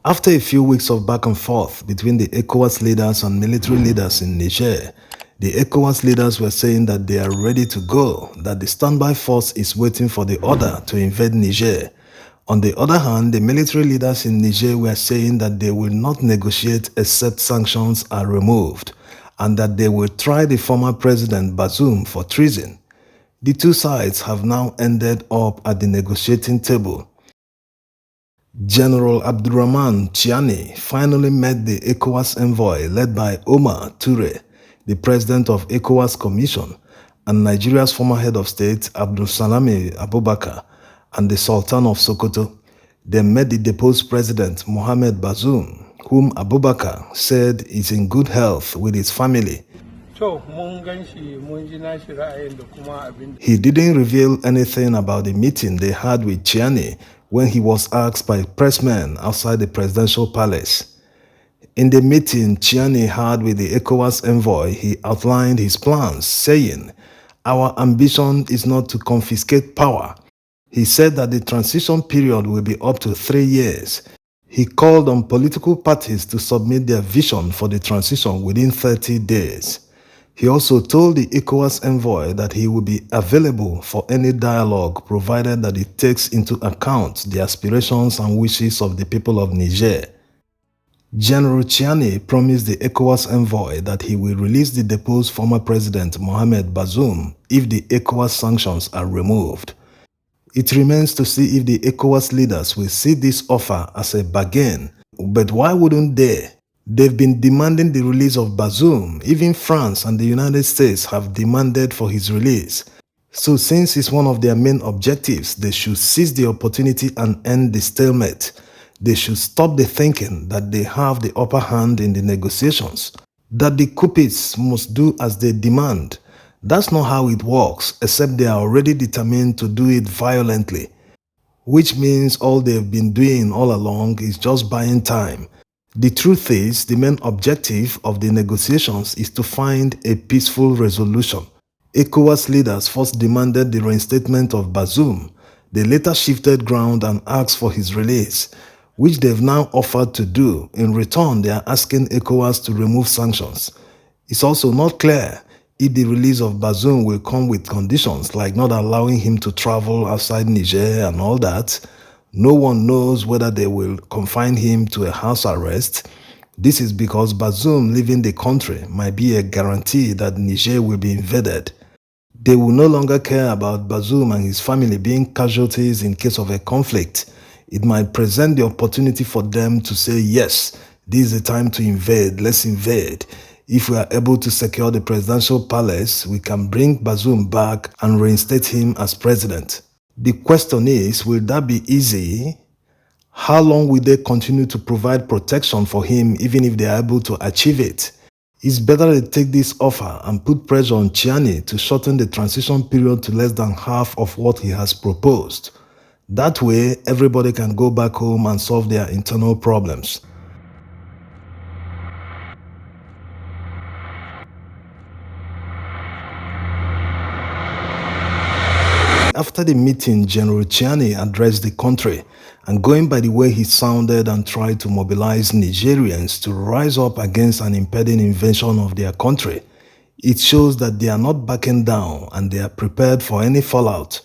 After a few weeks of back and forth between the ECOWAS leaders and military leaders in Niger, the ECOWAS leaders were saying that they are ready to go, that the standby force is waiting for the order to invade Niger. On the other hand, the military leaders in Niger were saying that they will not negotiate except sanctions are removed, and that they will try the former president Bazoum for treason. The two sides have now ended up at the negotiating table. General Abdurrahman Chiani finally met the ECOWAS envoy led by Omar Toure, the president of ECOWAS Commission, and Nigeria's former head of state Abdul Salami Abubakar and the Sultan of Sokoto. They met the deposed president Mohamed Bazoum, whom Abubakar said is in good health with his family. He didn't reveal anything about the meeting they had with Chiani when he was asked by pressmen outside the presidential palace. In the meeting Chiani had with the ECOWAS envoy, he outlined his plans, saying, "Our ambition is not to confiscate power." He said that the transition period will be up to 3 years. He called on political parties to submit their vision for the transition within 30 days. He also told the ECOWAS envoy that he will be available for any dialogue provided that it takes into account the aspirations and wishes of the people of Niger. General Chiani promised the ECOWAS envoy that he will release the deposed former president Mohamed Bazoum if the ECOWAS sanctions are removed. It remains to see if the ECOWAS leaders will see this offer as a bargain. But why wouldn't they? They've been demanding the release of Bazoum. Even France and the United States have demanded for his release. So since it's one of their main objectives, they should seize the opportunity and end the stalemate. They should stop the thinking that they have the upper hand in the negotiations, that the coupists must do as they demand. That's not how it works, except they are already determined to do it violently, which means all they've been doing all along is just buying time. The truth is, the main objective of the negotiations is to find a peaceful resolution. ECOWAS leaders first demanded the reinstatement of Bazoum. They later shifted ground and asked for his release, which they've now offered to do. In return, they are asking ECOWAS to remove sanctions. It's also not clear if the release of Bazoum will come with conditions like not allowing him to travel outside Niger and all that. No one knows whether they will confine him to a house arrest. This is because Bazoum leaving the country might be a guarantee that Niger will be invaded. They will no longer care about Bazoum and his family being casualties in case of a conflict. It might present the opportunity for them to say, yes, this is the time to invade, let's invade. If we are able to secure the presidential palace, we can bring Bazoum back and reinstate him as president. The question is, will that be easy? How long will they continue to provide protection for him even if they are able to achieve it? It's better to take this offer and put pressure on Chiani to shorten the transition period to less than half of what he has proposed. That way, everybody can go back home and solve their internal problems. After the meeting, General Chiani addressed the country, and going by the way he sounded and tried to mobilize Nigerians to rise up against an impending invasion of their country, it shows that they are not backing down and they are prepared for any fallout.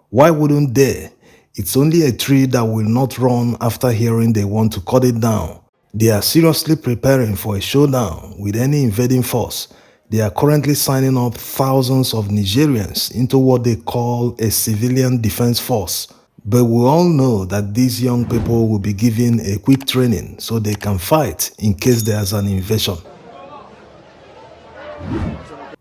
Why wouldn't they? It's only a tree that will not run after hearing they want to cut it down. They are seriously preparing for a showdown with any invading force. They are currently signing up thousands of Nigerians into what they call a civilian defense force. But we all know that these young people will be given a quick training so they can fight in case there's an invasion.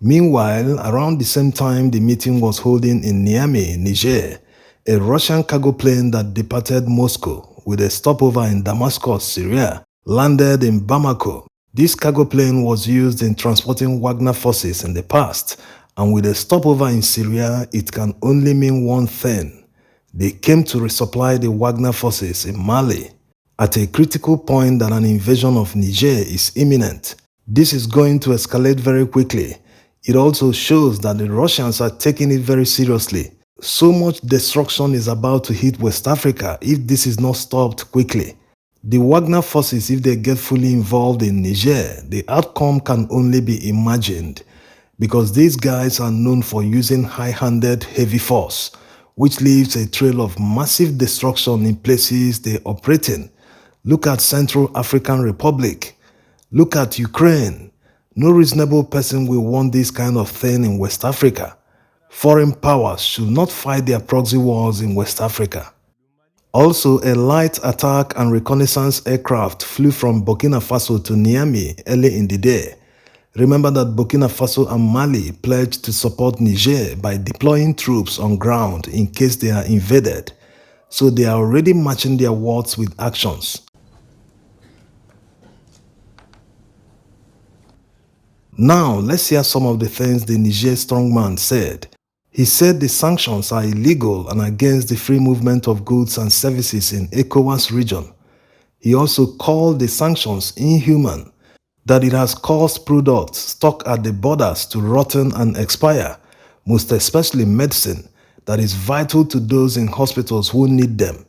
Meanwhile, around the same time the meeting was holding in Niamey, Niger, a Russian cargo plane that departed Moscow with a stopover in Damascus, Syria, landed in Bamako. This cargo plane was used in transporting Wagner forces in the past, and with a stopover in Syria, it can only mean one thing. They came to resupply the Wagner forces in Mali at a critical point that an invasion of Niger is imminent. This is going to escalate very quickly. It also shows that the Russians are taking it very seriously. So much destruction is about to hit West Africa if this is not stopped quickly. The Wagner forces, if they get fully involved in Niger, the outcome can only be imagined because these guys are known for using high-handed heavy force, which leaves a trail of massive destruction in places they operate in. Look at Central African Republic. Look at Ukraine. No reasonable person will want this kind of thing in West Africa. Foreign powers should not fight their proxy wars in West Africa. Also, a light attack and reconnaissance aircraft flew from Burkina Faso to Niamey early in the day. Remember that Burkina Faso and Mali pledged to support Niger by deploying troops on ground in case they are invaded. So they are already matching their words with actions. Now, let's hear some of the things the Niger strongman said. He said the sanctions are illegal and against the free movement of goods and services in ECOWAS region. He also called the sanctions inhuman, that it has caused products stuck at the borders to rotten and expire, most especially medicine, that is vital to those in hospitals who need them.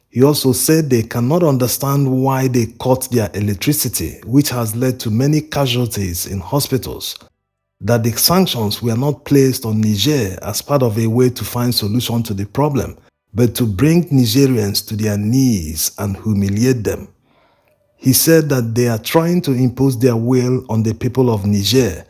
He also said they cannot understand why they cut their electricity, which has led to many casualties in hospitals. That the sanctions were not placed on Niger as part of a way to find solution to the problem, but to bring Nigerians to their knees and humiliate them. He said that they are trying to impose their will on the people of Niger,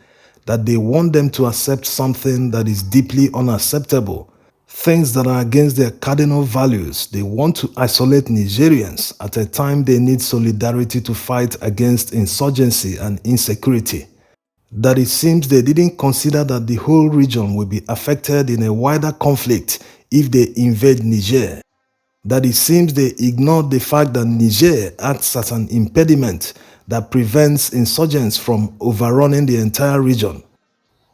that they want them to accept something that is deeply unacceptable, things that are against their cardinal values. They want to isolate Nigerians at a time they need solidarity to fight against insurgency and insecurity. That it seems they didn't consider that the whole region will be affected in a wider conflict if they invade Niger. That it seems they ignored the fact that Niger acts as an impediment that prevents insurgents from overrunning the entire region.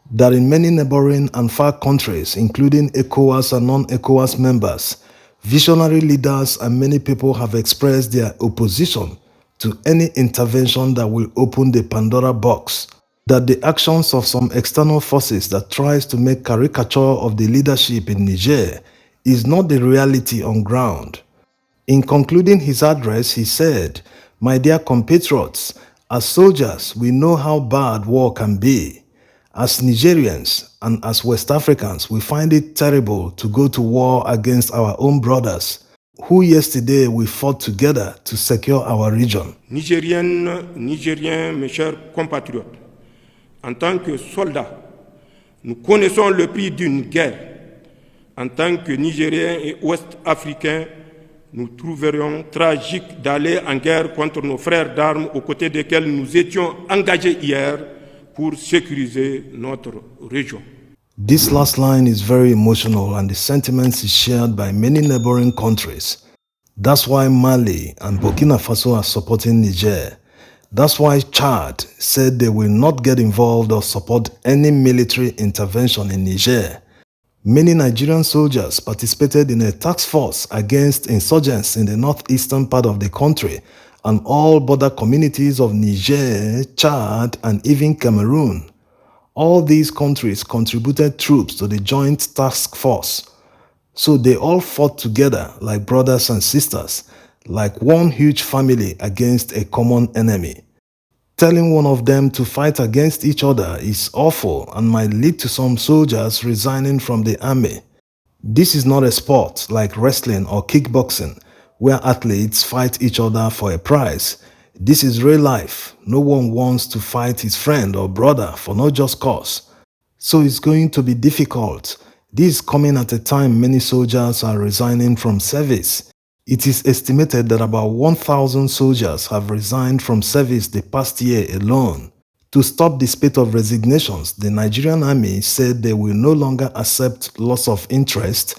That in many neighboring and far countries, including ECOWAS and non-ECOWAS members, visionary leaders and many people have expressed their opposition to any intervention that will open the Pandora box. That the actions of some external forces that tries to make caricature of the leadership in Niger is not the reality on ground. In concluding his address, he said, "My dear compatriots, as soldiers, we know how bad war can be. As Nigerians and as West Africans, we find it terrible to go to war against our own brothers, who yesterday we fought together to secure our region." Nigériennes, Nigériens, mes chers compatriotes, en tant que soldats, nous connaissons le prix d'une guerre. En tant que Nigériens et Ouest-Africains, nous trouverions tragique d'aller en guerre contre nos frères d'armes aux côtés desquels nous étions engagés hier pour sécuriser notre région. This last line is very emotional and the sentiment is shared by many neighboring countries. That's why Mali and Burkina Faso are supporting Niger. That's why Chad said they will not get involved or support any military intervention in Niger. Many Nigerian soldiers participated in a task force against insurgents in the northeastern part of the country and all border communities of Niger, Chad, and even Cameroon. All these countries contributed troops to the joint task force. So they all fought together like brothers and sisters, like one huge family against a common enemy. Telling one of them to fight against each other is awful and might lead to some soldiers resigning from the army. This is not a sport like wrestling or kickboxing, where athletes fight each other for a prize. This is real life. No one wants to fight his friend or brother for no just cause. So it's going to be difficult. This is coming at a time many soldiers are resigning from service. It is estimated that about 1,000 soldiers have resigned from service the past year alone. To stop the spate of resignations, the Nigerian army said they will no longer accept loss of interest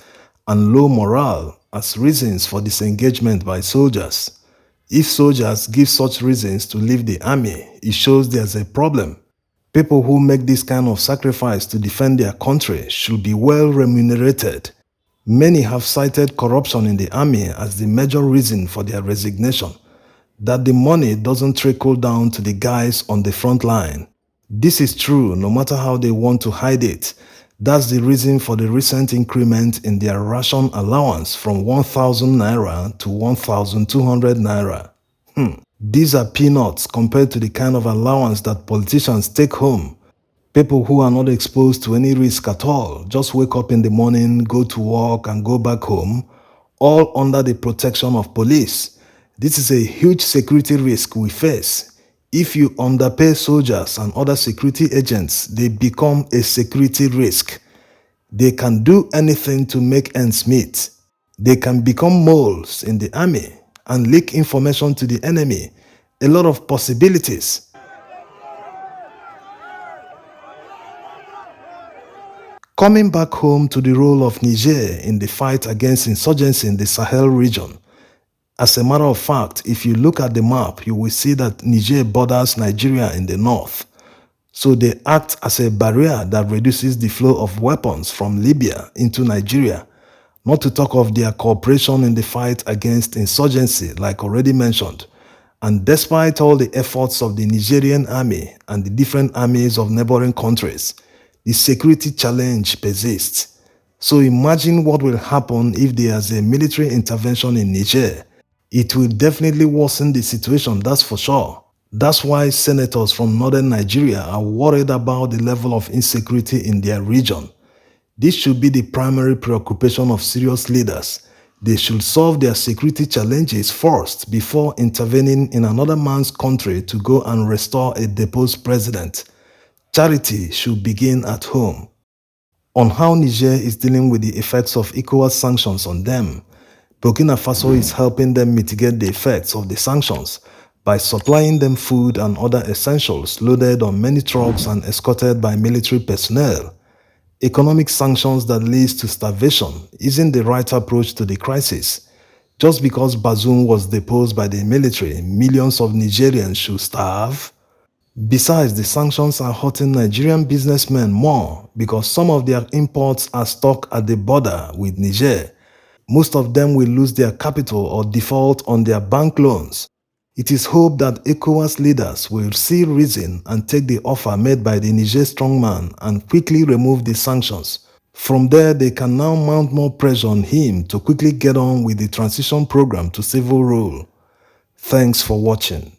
and low morale as reasons for disengagement by soldiers. If soldiers give such reasons to leave the army, it shows there's a problem. People who make this kind of sacrifice to defend their country should be well remunerated. Many have cited corruption in the army as the major reason for their resignation, that the money doesn't trickle down to the guys on the front line. This is true no matter how they want to hide it. That's the reason for the recent increment in their ration allowance from 1,000 naira to 1,200 naira. These are peanuts compared to the kind of allowance that politicians take home. People who are not exposed to any risk at all just wake up in the morning, go to work, and go back home, all under the protection of police. This is a huge security risk we face. If you underpay soldiers and other security agents, they become a security risk. They can do anything to make ends meet. They can become moles in the army and leak information to the enemy. A lot of possibilities. Coming back home to the role of Niger in the fight against insurgency in the Sahel region. As a matter of fact, if you look at the map, you will see that Niger borders Nigeria in the north. So they act as a barrier that reduces the flow of weapons from Libya into Nigeria, not to talk of their cooperation in the fight against insurgency, like already mentioned. And despite all the efforts of the Nigerian army and the different armies of neighboring countries, the security challenge persists. So imagine what will happen if there is a military intervention in Niger. It will definitely worsen the situation, that's for sure. That's why senators from northern Nigeria are worried about the level of insecurity in their region. This should be the primary preoccupation of serious leaders. They should solve their security challenges first before intervening in another man's country to go and restore a deposed president. Charity should begin at home. On how Niger is dealing with the effects of ECOWAS sanctions on them, Burkina Faso is helping them mitigate the effects of the sanctions by supplying them food and other essentials loaded on many trucks and escorted by military personnel. Economic sanctions that leads to starvation isn't the right approach to the crisis. Just because Bazoum was deposed by the military, millions of Nigerians should starve? Besides, the sanctions are hurting Nigerian businessmen more because some of their imports are stuck at the border with Niger. Most of them will lose their capital or default on their bank loans. It is hoped that ECOWAS leaders will see reason and take the offer made by the Niger Strongman and quickly remove the sanctions. From there, they can now mount more pressure on him to quickly get on with the transition program to civil rule. Thanks for watching.